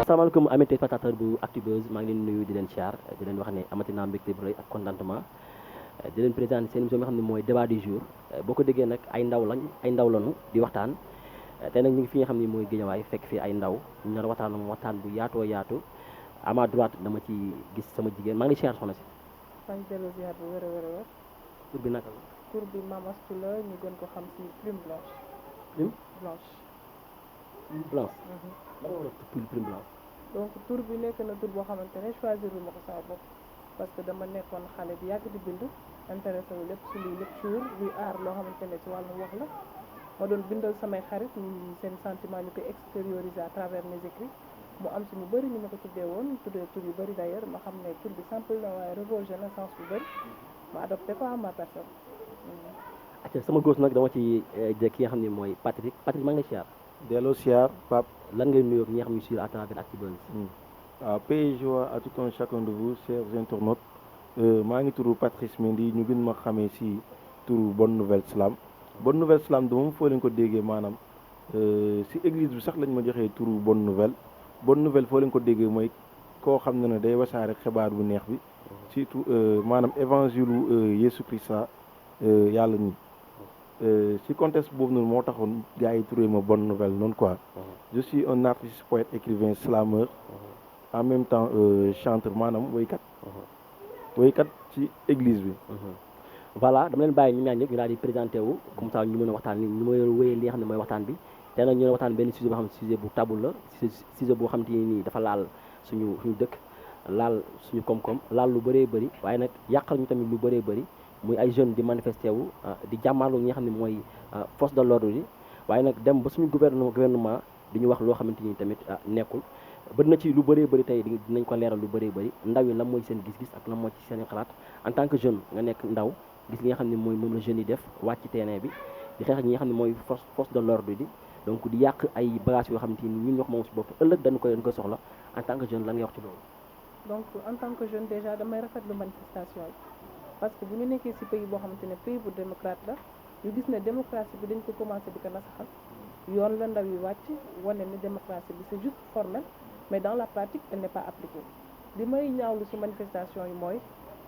asalaamaaleykum amis téléspectateurs bu Actubuzz maa ngi leen nuyu di leen siyaar di leen wax ne amati naa mbégte bu rëy ak contentement di leen présenter seen émission bi nga xam ne mooy débat du jour boo ko déggee nag ay ndaw lañu di waxtaan tey nag ñu ngi fi nga xam ne mooy Guédiawaye fekk fii ay ndaw ñu nar waxtaan bu yaatoo yaatu à ma droite dama ci gis sama jigéen maa ngi siyaar soxna si. maa ngi delloo ziar bu wér a wér. tur bi naka la. tur bi Mame Astou la ñu gën ko xam ci Plume Blanche. Plume Blanche. Blanche. lan moo tax Plume Blanche. donc tur bi nekk na tur boo xamante ne choisir ma ko saa bopp parce que dama nekkoon xale bi yàgg di bind intéressé wu lépp ci luy lecture luy aar loo xamante ne ci wàllum wax la ma doon bindal samay xarit seen sentiment ñu koy extérioriser à travers mes écrits mu am ci ñu bëri ñu ma ko tuddee woon tuddee tur yu bëri d'ailleurs ma xam ne tur bi simple na waaye regorge na sens bu bëri ma adopté ko à ma personne. acca sama góos nag dama ci jëkk ki nga xam ne mooy Patrick maa ngi lay siyaar. delloo siyaar Pape. lan ngay nuyoo ñi nga xam ne sur à travers Actubuzz. waaw paix et joie à tout un chacun de vous chers internautes maa ngi turu Patrice Mendy ñu gën ma xamee si turu Bonne Nouvelle Slam Bonne Nouvelle Slam de moom foo leen ko déggee maanaam si église bi sax lañ ma joxee turu Bonne Nouvelle foo leen ko déggee mooy koo xam ne day wasaare xibaar bu neex bi surtout maanaam évangile u Jésus Christ yàlla ni ci contexte boobu noonu moo taxoon gars yi turee ma Bonne Nouvelle noonu quoi. Je suis un artiste poète écrivain slameur en même temps chanteur maanaam woykat ci église bi. voilà dama leen bàyyi ñu ñaan ñëpp ñu daal di présenté wu comme ça ñu mën a waxtaan ñu mën a wéyee li nga xam ne mooy waxtaan bi te nag ñu ne waxtaan benn sujet boo xam ne sujet bu tabou la sujet boo xam te nii dafa laal suñu dëkk laal suñu koom-koom laal lu bëree bëri waaye nag yàqal ñu tamit lu bëree bëri muy ay jeunes di manifesté wu di jàmmaarloo ñi nga xam ne mooy force de l'ordre yi waaye nag dem ba suñu gouvernement di ñu wax loo xamante ni tamit nekkul bëri na ci lu bëree bëri tey dinañ ko leeral lu bëree bëri ndaw yi lan mooy seen gis-gis ak lan mooy ci seen xalaat en tant que jeune nga nekk ndaw gis li nga xam ne mooy moom la jeunes yi def wàcc ci terrain bi di xeex ak ñi nga xam ne mooy force de l'ordre bi donc di yàq ay bagages yoo xamante ni ñun ñoo ko moom si bopp ëllëg dañ koy soxla en tant que jeune lan nga wax ci loolu. donc en tant que jeune déjà damay rafetlu manifestation yi parce que bu ñu nekkee ci pays boo xamante ne pays bu démocrate la ñu gis ne démocratie bi dañ ko commencé di ko nasaxal yoon la ndaw yi wàcc wane ne démocratie bi c'est juste formel mais dans la pratique elle n'est pas appliquée li may ñaawlu ci manifestation yi mooy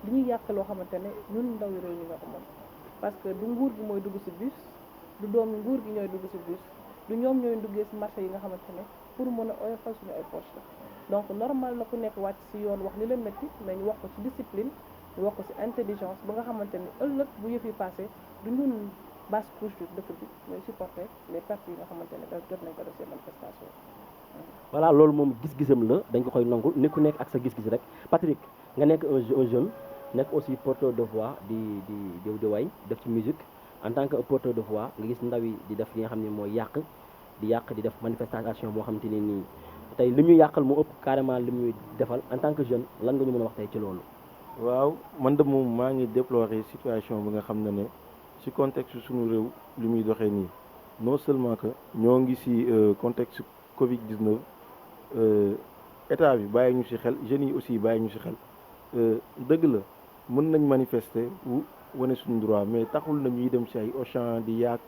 li ñuy yàq loo xamante ne ñun ndaw yi réew ñu nga ko moom parce que du nguur gi mooy dugg ci bus du doomi nguur gi ñooy dugg ci bus du ñoom ñooy duggee ci marché yi nga xamante ne pour mën a oyofal suñu ay poche la donc normal na ku nekk wàcc ci yoon wax li la métti mais ñu wax ko ci discipline ñu wax ko ci intelligence ba nga xamante ne ëllëg bu yëf yi passé du ñun basse couche bi dëkk bi ñooy supporter les pertes yi nga xamante ne jot nañ ko def ces manifestations. voilà loolu moom gis-gisam la dañ ko koy nangu ni ku nekk ak sa gis-gis rek Patrick nga nekk un jeune nekk aussi porteur de voix di way def ci musique en tant que porteur de voix nga gis ndaw yi di def li nga xam ne mooy yàq di def manifestation boo xamante ne nii tey li ñu yàqal moo ëpp carrément li ñuy defal en tant que jeune lan nga ñu mën a wax tey ci loolu. waaw man de moom maa ngi déplorer situation bi nga xam ne ci contexte suñu réew li muy doxee nii non seulement que ñoo ngi ci contexte Covid 19 état bi bàyyi ñu ci xel jeunes yi aussi bàyyi ñu ci xel dëgg la mën nañ manifester ou wane suñu droit mais taxul na ñuy dem ci ay Auchan di yàq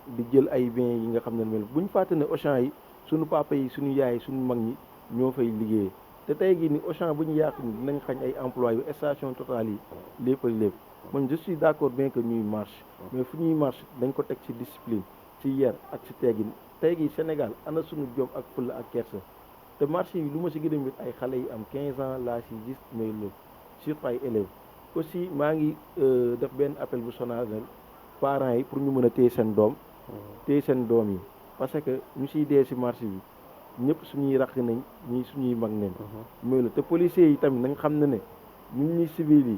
di jël ay biens yi nga xam ne mel bu ñu fàtte ne Auchan yi suñu papa yi suñu yaay yi suñu mag ñi ñoo fay liggéey te tey gii ni Auchan bu ñu yàq ni dinañ xañ ay emploi yu station Total yi lépp ak lépp man je suis d'accord bien que ñuy marche mais fu ñuy marche dañ ko teg ci discipline ci yar ak ci teggin tey gi Sénégal ana suñu jom ak fulla ak kersa te marché yi lu ma ci gën a mit ay xale yi am 15 ans laa ci gis mais loolu surtout ay élèves aussi maa ngi def benn appel bu solennel parents yi pour ñu mën a téye seen doom yi parce que ñu ciy dee ci marché bi ñëpp suñuy raq nañ ñii suñuy mag nañ mais la te policiers yi tamit nañ xam ne ñun ñi civil yi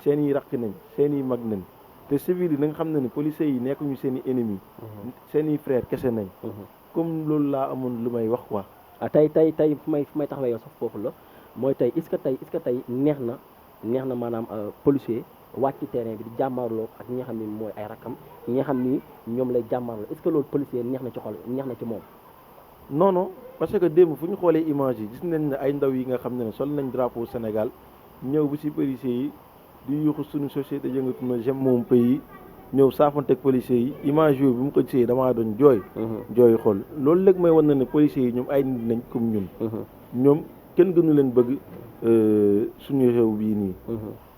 seen i raq nañ seen i mag nañ te civil yi nañ xam ne policiers yi nekkuñu seen i ennemis seen i frères kese nañ comme loolu laa amoon lu may wax quoi. tey fu may taxawee yow sax foofu la mooy tey est-ce que tey neex na maanaam policier wàcc ci terrain bi di jàmmaarloo ak ñi nga xam ne mooy ay rakkam ñi nga xam ni ñoom lay jàmmaarloo est-ce que loolu policier neex na ci xol neex na ci moom. non parce que démb fu ñu xoolee image yi gis nañ ne ay ndaw yi nga xam ne sol nañ drapeau Sénégal ñëw bu ci policier yi di yuuxu suñu société yëngatu na j'aime mon pays ñëw saafanteeg policiers yi image yooyu bi mu ko gisee damaa doon jooy jooy xool loolu léegi may wan na ne policiers yi ñoom ay nit nañ comme ñun ñoom kenn gënu leen bëgg suñu réew bii nii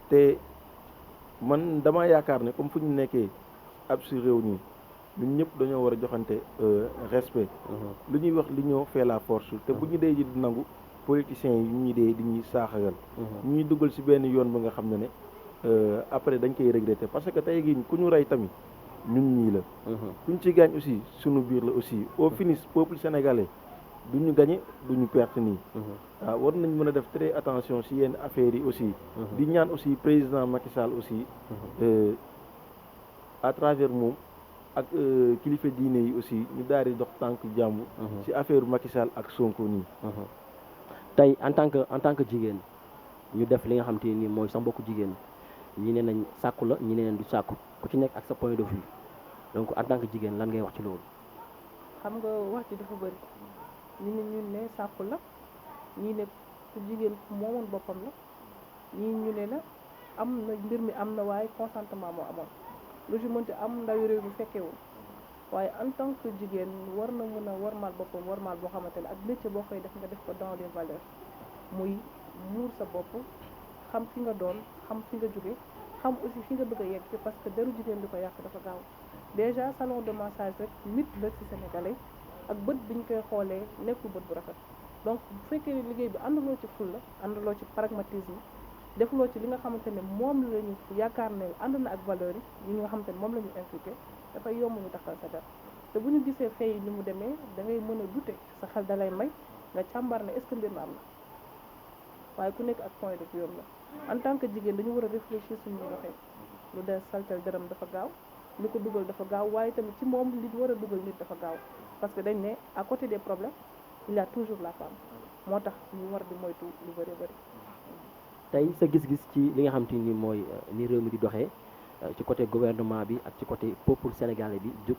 te man damaa yaakaar ne comme fu ñu nekkee ab si réew nii ñun ñëpp dañoo war a joxante respect lu ñuy wax l'union fait la force te bu ñu dee ji di nangu politiciens yi ñu dee di ñuy saaxagal ñuy dugal si benn yoon ba nga xam ne après dañ koy regretter parce que tey gi ku ñu rey tamit ñun ñii la kuñ ci gaañ aussi suñu biir la aussi au finish peuple sénégalais du ñu gagné du ñu perte nii waaw war nañ mën a def très attention si yenn affaires yi aussi di ñaan aussi président Macky Sall aussi à travers moom ak kilifa diine yi aussi ñu daal di dox tànk jàmm ci affaire Macky Sall ak Sonko nii tey en tant que jigéen ñu def li nga xam te nii mooy sa mbokku jigéen ñi ne nañ sàkku la ñi ne nañ du sàkku ku ci nekk ak sa point de vue donc en tant que jigéen lan ngay wax ci loolu xam nga wax ci dafa bëri ñun ne sàkku la ñii ne ku jigéen ku moomoon boppam la ñii ñu ne la am na mbir mi am na waaye consentement moo amoon lu ci mënti am ndawi réew mi fekkeewul waaye en tant que jigéen war na mën a warmaal boppam warmaal boo xamante ne ak métier boo koy def nga def ko dans les valeurs muy muur sa bopp xam fi nga doon xam fi nga jóge xam aussi fi nga bëgg a yegg parce que deru jigéen di ko yàq dafa gaaw déjà salon de massage rek nit la ci sénégalais ak bët bi ñu koy xoolee nekkul bët bu rafet donc bu fekkee ne liggéey bi àndaloo ci fulla àndaloo ci pragmatisme defuloo ci li nga xamante ne moom la ñu yaakaar ne ànd na ak valeur yi nga xamante ne moom la ñu impliqué dafay yomb ñu taxal sa der te bu ñu gisee fay ni mu demee da ngay mën a douter sa xel dalay may nga càmbar ne est-ce que mbir ma am na waaye ku nekk ak point de vue la en tant que jigéen dañu war a réfléchir suñu doxee lu des saltel dërëm dafa gaaw lu ko dugal dafa gaaw waaye tamit ci moom li war a dugal nit dafa gaaw parce que dañ ne à côté des problèmes il y a toujours la femme moo tax ñu war di moytu lu bëri bëri. tey sa gis-gis ci li nga xam te ni mooy ni réew mi di doxee ci côté gouvernement bi ak ci côté peuple sénégalais bi jóg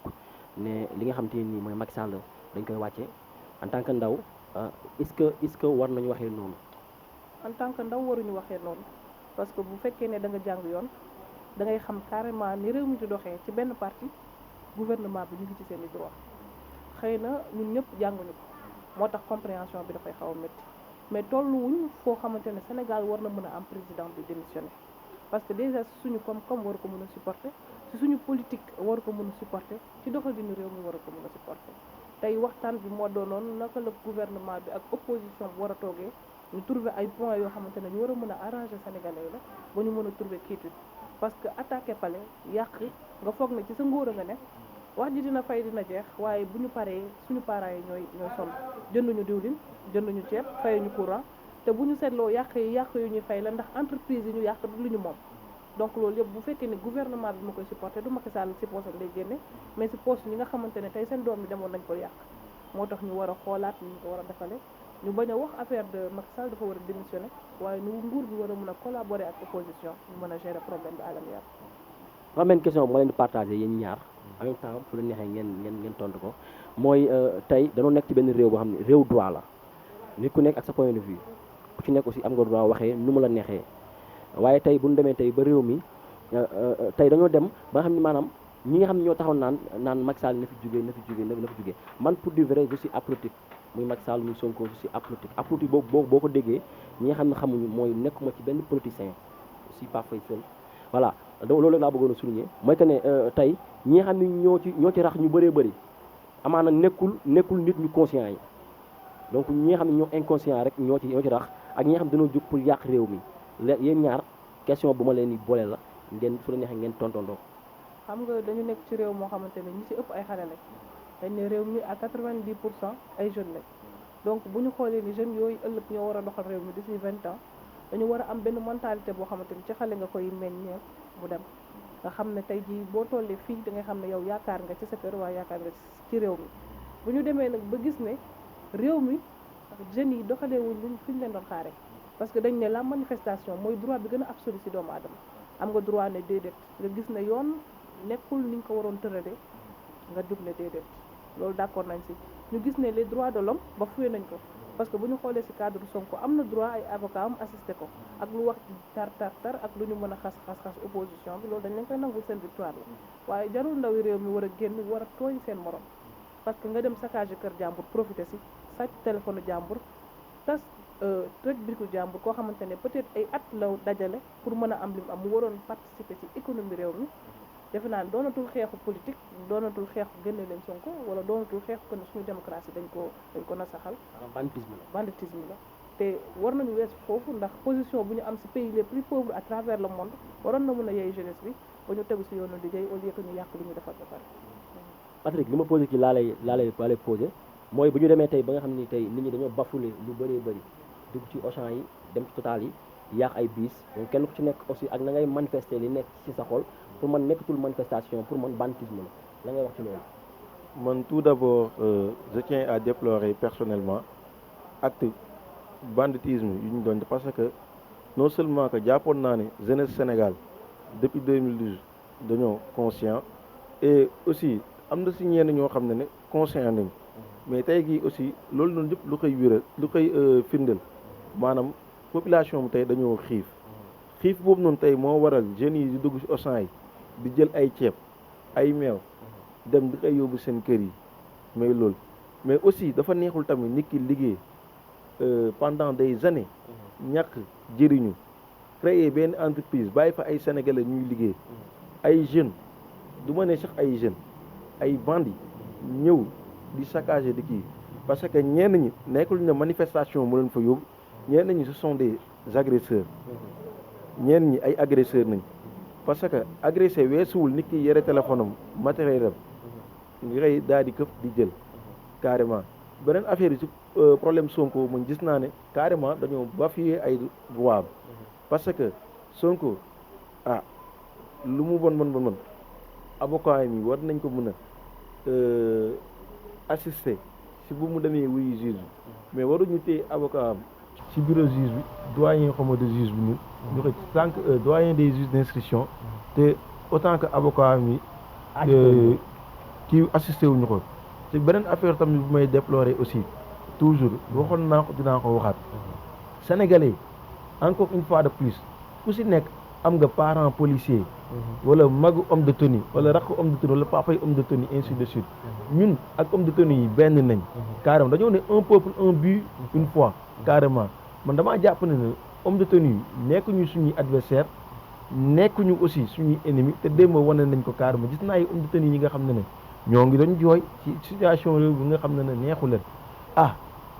ne li nga xam te ni mooy Macky Sall dañ koy wàcce en tant que ndaw est-ce que war nañu waxee noonu. en tant que ndaw waruñu waxee noonu parce que bu fekkee ne da nga jàng yoon da ngay xam carrément ni réew mi di doxee ci benn parti gouvernement bi ñu ngi ci seen i droit xëy na ñun ñëpp jànguñu ko moo tax compréhension bi dafay xaw a métti mais tolluwuñ foo xamante ne Sénégal war na mën a am président bi démissionné parce que déjà si suñu koom-koom war ko mën a supporter si suñu politique war ko mën a supporter ci doxalinu réew mi war ko mën a supporter tey waxtaan bi moo doonoon naka la gouvernement bi ak opposition bi war a toogee ñu trouver ay points yoo xamante ne ñu war a mën a arranger sénégalais la ba ñu mën a trouver quiétude parce que attaqué palais yàq nga foog ne ci sa ngóor a nga ne wax ji dina fay dina jeex waaye bu ñu paree suñu parents yi ñooy sonn jënduñu diwlin jënduñu ceeb fayuñu courant te bu ñu seetloo yàq yu ñuy fay la ndax entreprise yi ñu yàq du lu ñu moom donc loolu yëpp bu fekkee ne gouvernement bi ma koy supporter du Macky Sall si poosam lay génne mais si poos ñi nga xamante ne tey seen doom yi demoon nañ ko yàq moo tax ñu war a xoolaat ni ñu ko war a defale ñu bañ a wax affaire de Macky Sall dafa war a démissionner waaye nu nguur bi war a mën a collaborer ak opposition ñu mën a gérer problème bi à l'amiable. ma benn question bu ma leen di partagé yéen ñaar en même temps fu la neexee ngeen tontu ko mooy tey dañoo nekk ci benn réew boo xam ne réew droit la nit ku nekk ak sa point de vue ku ci nekk aussi am nga droit waxee nu mu la neexee waaye tey bu ñu demee tey ba réew mi tey dañoo dem ba nga xam ne maanaam ñi nga xam ne ñoo taxaw naan Macky Sall na fi jugee man pour dire vrai je suis apolitique muy Macky Sall muy Sonko je suis apolitique boo ko déggee ñi nga xam ne xamuñu mooy nekkuma ci benn politicien je suis pas fait seul voilà loolu laa bëggoon a souligner mooy que ne tey ñi nga xam ne ñoo ci rax ñu bëree bëri amaana nekkul nit ñu conscient yi donc ñi nga xam ne ñoo inconscient rek ñoo ci rax ak ñi nga xam ne dañoo jóg pour yàq réew mi yéen ñaar question bu ma leen di boole la ngeen fu la neexee ngeen tontondoo. xam nga dañu nekk ci réew moo xamante ne ñi ci ëpp ay xale lañ dañ ne réew mi à 90% ay jeunes lañ donc bu ñu xoolee ni jeunes yooyu ëllëg ñoo war a doxal réew mi d'ici 20 ans dañu war a am benn mentalité boo xamante ni ci xale nga koy meññee mu dem nga xam ne tey jii boo tollee fii da ngay xam ne yow yaakaar nga ci sa kër waaye yaakaar nga ci réew mi bu ñu demee nag ba gis ne réew mi jeunes yi doxalee wuñ luñ fi ñu leen doon xaare parce que dañ ne la manifestation mooy droit bi gën a absolu ci doomu aadama am nga droit ne déedéet nga gis ne yoon nekkul ni nga ko waroon tëralee nga jóg ne déedéet loolu d'accord nañ ci ñu gis ne les droits de l'homme ba fuye nañ ko parce que bu ñu xoolee ci cadre Sonko am na droit ay avocat am assisté ko ak lu wax tar ak lu ñu mën a xas opposition bi loolu dañ leen koy nangul seen victoire la waaye jarul ndawi réew mi war a génn war a tooñ seen morom parce que nga dem saccage kër jàmbur profité ci sàcc téléphone jàmbur tas tëj biku jàmbur koo xamante ne peut-être ay at la dajale pour mën a am li mu am mu waroon participer ci économie réew mi defe naa ne doonatul xeexu politique doonatul xeexu génne leen Sonko wala doonatul xeexu ko ne suñu démocratie dañ ko nasaxal banditisme la te war nañu wees foofu ndax position bu ñu am ci pays les plus pauvres à travers le monde waroon na mën a yey jeunesse bi ba ñu tegu ci yoonu liggéey au lieu que ñu yàq li ñu defar ba pare. Patrick li ma posé ci laa lay posé mooy bu ñu demee tey ba nga xam ni tey nit ñi dañoo bafouler lu bëree bëri dugg ci Auchan yi dem ci Total yi yàq ay bis donc kenn ku ci nekk aussi ak na ngay manifester li nekk ci sa xol pour man nekkatul manifestation pour man banditisme la ngay wax ci loolu. man tout d'abord je tiens à déplorer personnellement acte banditisme yu ñu doon parce que non seulement que jàppoon naa ne jeunesse Sénégal depuis 2012 dañoo conscient et aussi am na si ñenn ñoo xam ne conscient nañ mais tey gii aussi loolu noonu yëpp lu koy wéral lu koy firndeel maanaam population bi tey dañoo xiif boobu noonu tey moo waral jeunes yi di dugg ci Auchan yi di jël ay ceeb ay meew dem di koy yóbbu seen kër yi mais loolu mais aussi dafa neexul tamit nit ki liggéey pendant des années ñàkk jëriñu créer benn entreprise bàyyi fa ay sénégalais ñuy liggéey ay jeunes du ma ne sax ay jeunes ay bandits ñëw di saccager di kii parce que ñenn ñi nekkul ne manifestation mu leen fa yóbbu ñenn ñi ce sont des agresseurs ñenn ñi ay agresseurs nañ parce que agressé weesuwul nit ki yore téléphone am matériel am nga koy daal di këpp di jël carrément beneen affaire yi ci problème Sonko man gis naa ne carrément dañoo bafouer ay droit parce que Sonko lu mu bon avocat yi war nañ ko mën a assister si bu mu demee wuyu juge bi mais waruñu téye avocat am ci bureau juge bi doyen xawma de juge bi ñun ñu ko tant que doyen des juges d'instruction te autant que avocat mi kii assisté wuñu ko te beneen affaire tamit bu may déplorer aussi toujours waxoon naa ko dinaa ko waxaat sénégalais encore une fois de plus ku si nekk am nga parent policier wala magu homme de tenue wala rakk homme de tenue wala papay homme de tenue ainsi de suite ñun ak homme de tenue yi benn nañ carrément dañoo ne un peuple un but une fois carrément man damaa jàpp ne homme de tenue yi nekkuñu suñuy adversaire nekkuñu aussi suñuy ennemi te démb wane nañ ko carrément gis naa ay homme de tenue yi nga xam ne ñoo ngi doon jooy ci situation réew bi nga xam ne neexu leen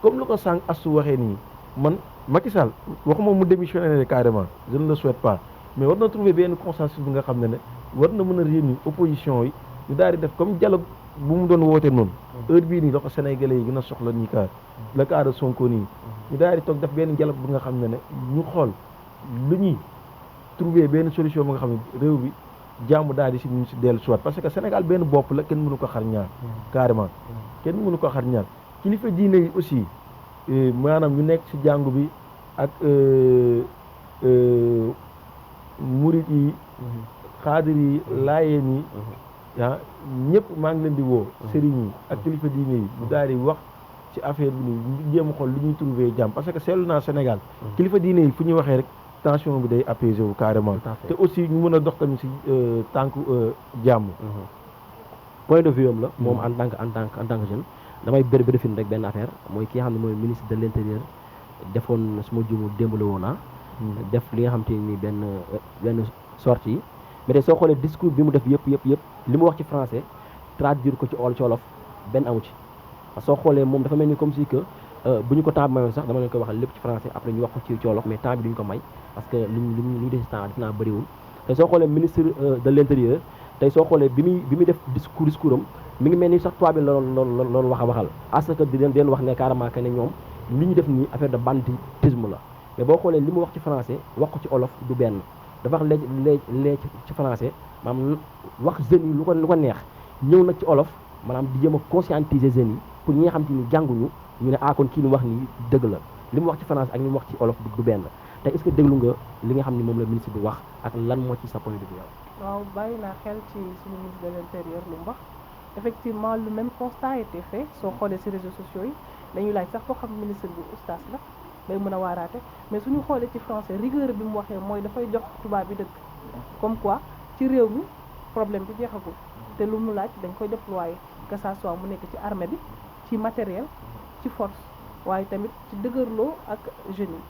comme lu ko sànq astu waxee nii man Macky Sall waxuma mu démissionner carrément je ne le souhaite pas mais war na trouver benn consensus bi nga xam ne war na mën a réunir opposition yi ñu daal di def comme dialogue bu mu doon woote noonu heure bii nii la ko sénégalais yi gën a soxla ñi kaar le cas de Sonko nii ñu daal di toog def benn dialogue bi nga xam ne ñu xool lu ñuy trouver benn solution bi nga xam ne réew bi jàmm daal di si ñu si dellu soit parce que Sénégal benn bopp la kenn mënu ko xar ñaar carrément kenn mënu ko xar ñaar kilifa diine yi aussi maanaam ñu nekk ci jàngu bi ak murit yi xaadir yi laayeen yi ñëpp maa ngi leen di woo sëriñ yi ak kilifa diine yi bu daal di wax ci affaire bi nii ñu jéem a xool li ñuy trouver jàmm parce que seetlu naa Sénégal kilifa diine yi fu ñuy waxee rek tension bi day apaisé wu carrément te aussi ñu mën a dox tamit ci tànku jàmm point de vue am la moom en tant que jeune damay bëri fin rek benn affaire mooy ki nga xam ne mooy ministre de l'intérieur defoon su ma jumu démb la woon def li nga xam te ni benn sortie yi mais tey soo xoolee discours bi mu def yëpp li mu wax ci français traduire ko ci olof benn amu ci parce que soo xoolee moom dafa mel ni comme si que bu ñu ko temps mayoon sax dama leen koy waxal lépp ci français après ñu wax ko ci wolof mais temps bi duñu ko may parce que li ñu def temps def naa bëriwul tey soo xoolee ministre de l'intérieur tey soo xoolee bi muy def discours am mi ngi mel ni sax tubaab bi loolu waxal parce que di leen wax ne carrément que ne ñoom li ñu def nii affaire de banditisme la mais boo xoolee li mu wax ci français wax ko ci olof du benn dafa wax lee ci français maanaam wax jeunes yi lu ko neex ñëw nag ci olof maanaam di jéem a conscientiser jeunes yi pour ñi nga xam te ni jànguñu ñu ne kon kii ni wax nii dëgg la li mu wax ci français ak li mu wax ci olof du benn te est-ce que déglu nga li nga xam ni moom la ministre bi wax ak lan moo ci sa point de vue yow. waaw bàyyi naa xel ci suñu ministre de l'intérieur lu mu wax effectivement le même constat a été fait soo xoolee ci réseaux sociaux yi dañuy laaj sax foo xam ministre bi oustaz la day mën a waaraate mais suñu xoolee ci français rigueur bi mu waxee mooy dafay jox tubaab bi dëgg comme quoi ci réew mi problème bi jeexagul te lu mu laaj dañ koy déployer que ça soit mu nekk ci armée bi ci matériel ci force waaye tamit ci dëgërloo ak jeunes yi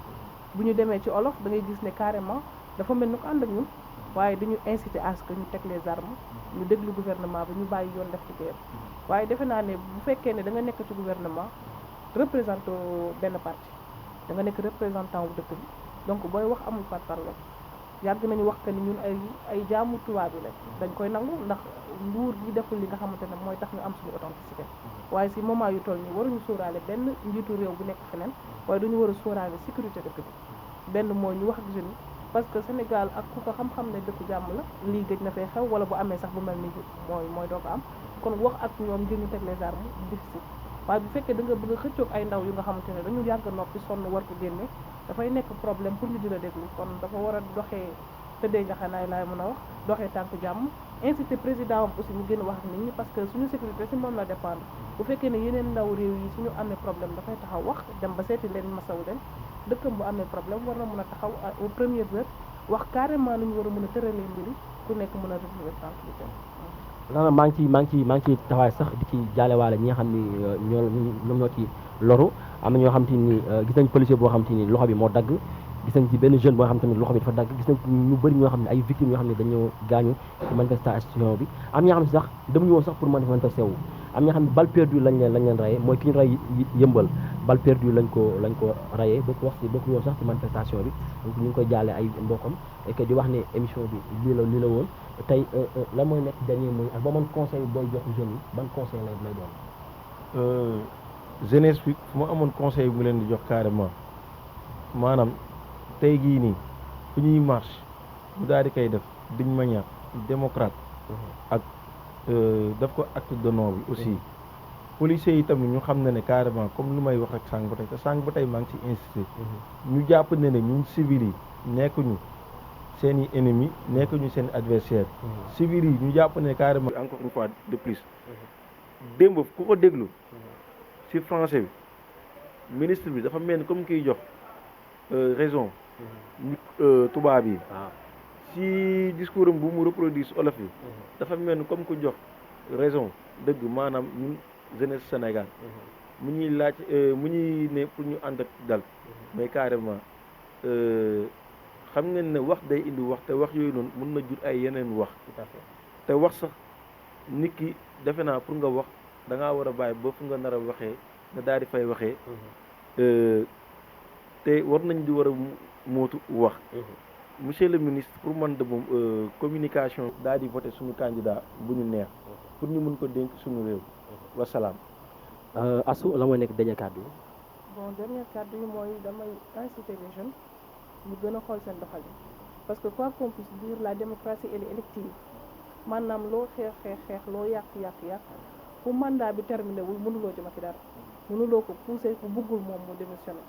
bu ñu demee ci olof da ngay gis ne carrément dafa mel ni ko ànd ak ñun waaye dañu inciter à ce que ñu teg les armes ñu déglu gouvernement bi ñu bàyyi yoon def ci guerre waaye defe naa ne bu fekkee ne da nga nekk ci gouvernement représenté benn parti da nga nekk représentant wu dëkk bi donc booy wax amul parparloo yàgg nañu wax que ni ñun ay jaamu tubaab yi la dañ koy nangu ndax nguur gi deful li nga xamante ne mooy tax ñu am suñu authenticité waaye si moment yu toll nii waruñu sóoraale benn njiitu réew bu nekk feneen waaye dañu war a sóoraale sécurité dëkk bi benn mooy ñu wax ak jeunes yi parce que Sénégal ak ku ko xam-xam ne dëkku jàmm la lii gëj na fee xew wala bu amee sax bu mel ni mooy doo ko am kon wax ak ñoom ngir ñu teg les armes difficile waaye bu fekkee da nga bëgg a xëccoog ay ndaw yu nga xamante ne dañu yàgg noppi sonn war ko génne dafay nekk problème pour ñu di la déglu kon dafa war a doxee tëddee njaxanaay laay mën a wax doxee tànk jàmm incité président am aussi mu gën a wax ak nit ñi parce que suñu sécurité si moom la dépendre bu fekkee ne yeneen ndaw réew yi suñu amee problème dafay taxaw wax dem ba seeti leen masaw leen dëkkam bu amee problème war na mën a taxaw aux premières heures wax carrément lu ñu war a mën a tëralee mbiri ku nekk mën a retrouver tranquillité non maa ngi ci taxawaay sax di ci jaalewaale ñi nga xam ni ñoom ñoo ci loru am na ñoo xam te ni gis nañ policier boo xam te ni loxo bi moo dagg gis nañ ci benn jeune boo xam tamit loxo bi dafa dagg gis nañ ñu bëri ñoo xam ne ay victimes yoo xam ne dañoo gaañu ci manifestation bi am ñoo xam ne sax demuñu woon sax pour manifester wu am ñoo xam ne balle perdue lañ leen rayé mooy ki ñu ray yëmbal balle perdue lañ ko rayé bokku woon sax ci manifestation bi donc ñu ngi koy jaale ay mbokkam et que di wax ne émission bi lii la woon tey lan mooy nekk dernier mot ak ba man conseil booy jox jeunes yi ban conseil lay doon jeunesse bi fu ma amoon conseil bu leen di jox carrément maanaam tey gii nii fu ñuy marche bu daal di koy def d'une manière démocrate ak daf ko acte d'honneur bi aussi policiers yi tamit ñu xam ne carrément comme lu may wax rek sànq ba tey te sànq ba tey maa ngi ci insisté ñu jàpp ne ñun civils yi nekkuñu seen i ennemis nekkuñu seen adversaire civils yi ñu jàpp ne carrément encore une fois de plus démb ku ko déglu ci français bi ministre bi dafa mel ni comme kiy jox raison tubaab yi ci discours am bu mu reproduire olof yi dafa mel ni comme ku jox raison dëgg maanaam ñun jeunesse Sénégal mu ñuy laaj mu ñuy ne pour ñu ànd ak dal mais carrément xam ngeen ne wax day indi wax te wax yooyu noonu mën na jur ay yeneen wax te wax sax nit ki defe naa pour nga wax da ngaa war a bàyyi ba fu nga nar a waxee nga daal di fay waxee te war nañ di war a mootu wax monsieur le ministre pour man de moom communication daal di voté suñu candidat bu ñu neex pour ñu mën ko dénk suñu réew wasalaam. Astou la mooy nekk dernier kàddu yi. bon dernier kàddu yi mooy damay inciter les jeunes ñu gën a xool seen doxalin parce que quoi qu'on puisse dire la démocratie elle est élective maanaam loo xeex loo yàq fu mandat bi terminé wul mënuloo ci Macky dara mënuloo ko pousser ku bëggul moom mu démissionné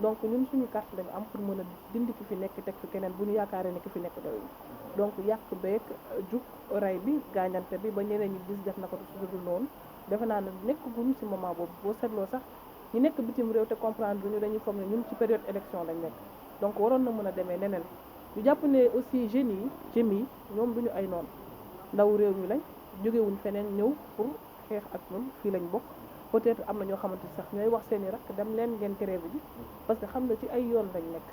donc ñun suñu carte lañu am pour mën a dindi ki fi nekk teg fi keneen bu ñu yaakaaree ne ki fi nekk doyul donc yàq beeg jug ray bi gaañante bi ba ñeneen ñi gis def na ko su dul noonu defe naa ne nekk guñu ci moment boobu boo seetloo sax ñu nekk bitim réew te comprendre ñu dañuy foog ne ñun ci période élection lañ nekk donc waroon na mën a demee neneen ñu jàpp ne aussi jeunes yi ñoom duñu ay noonu ndaw réew mi lañ jógewuñ feneen ñëw pour xeex ak ñun fii lañ bokk peut-être am na ñoo xamante sax ñooy wax seen i rakk dem leen ngeen grève ji parce que xam na ci ay yoon lañ nekk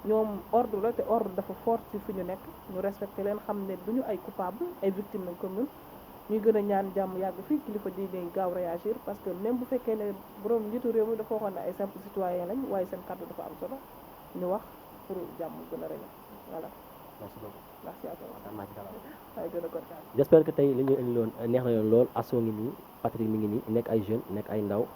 ñoom ordre la te ordre dafa fort ci fi ñu nekk ñu respecté leen xam ne duñu ay coupable ay victime lañ comme ñun ñuy gën a ñaan jàmm yàgg fii kilifa diine gaaw réagir parce que même bu fekkee ne borom njiitu réew mi dafa waxoon ne ay simple citoyen lañ waaye seen kàddu dafa am solo ñu wax pour jàmm gën a rëñ voilà. merci beaucoup. merci à toi. waaye gën a kontaan. j'espère que tey li ñu indi loon neex na yoon lool Astou ngi nii Patrick mi ngi nii nekk ay jeunes nekk ay ndaw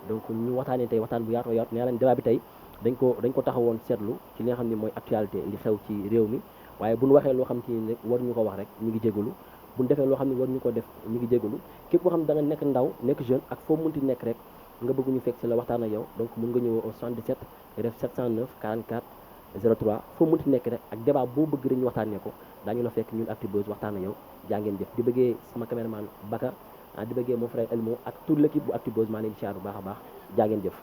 donc ñu waxtaanee tey waxtaan bu yaatoo yaatu nee nañ débat bi tey dañ ko taxawoon seetlu ci li nga xam ne mooy actualité li xew ci réew mi waaye bu ñu waxee loo xam ci ne war ñu ko wax rek ñu ngi jégalu bu ñu defee loo xam ne war ñu ko def ñu ngi jégalu képp koo xam ne da nga nekk ndaw nekk jeune ak foo mënti nekk rek nga bëgg ñu fekk si la waxtaan ak yow donc mën nga ñëw au 77 nga def 709 44 03 foo mënti nekk rek ak débat boo bëgg rek ñu waxtaanee ko daañu la fekk ñun Actubuzz waxtaan ak yow jaa ngeen jëf di bëggee sama caméraman Baka di bëggee mon frère Elmo ak toute l'équipe bu Actubuzz maa ngi leen di siyaar bu baax a baax jaa ngeen jëf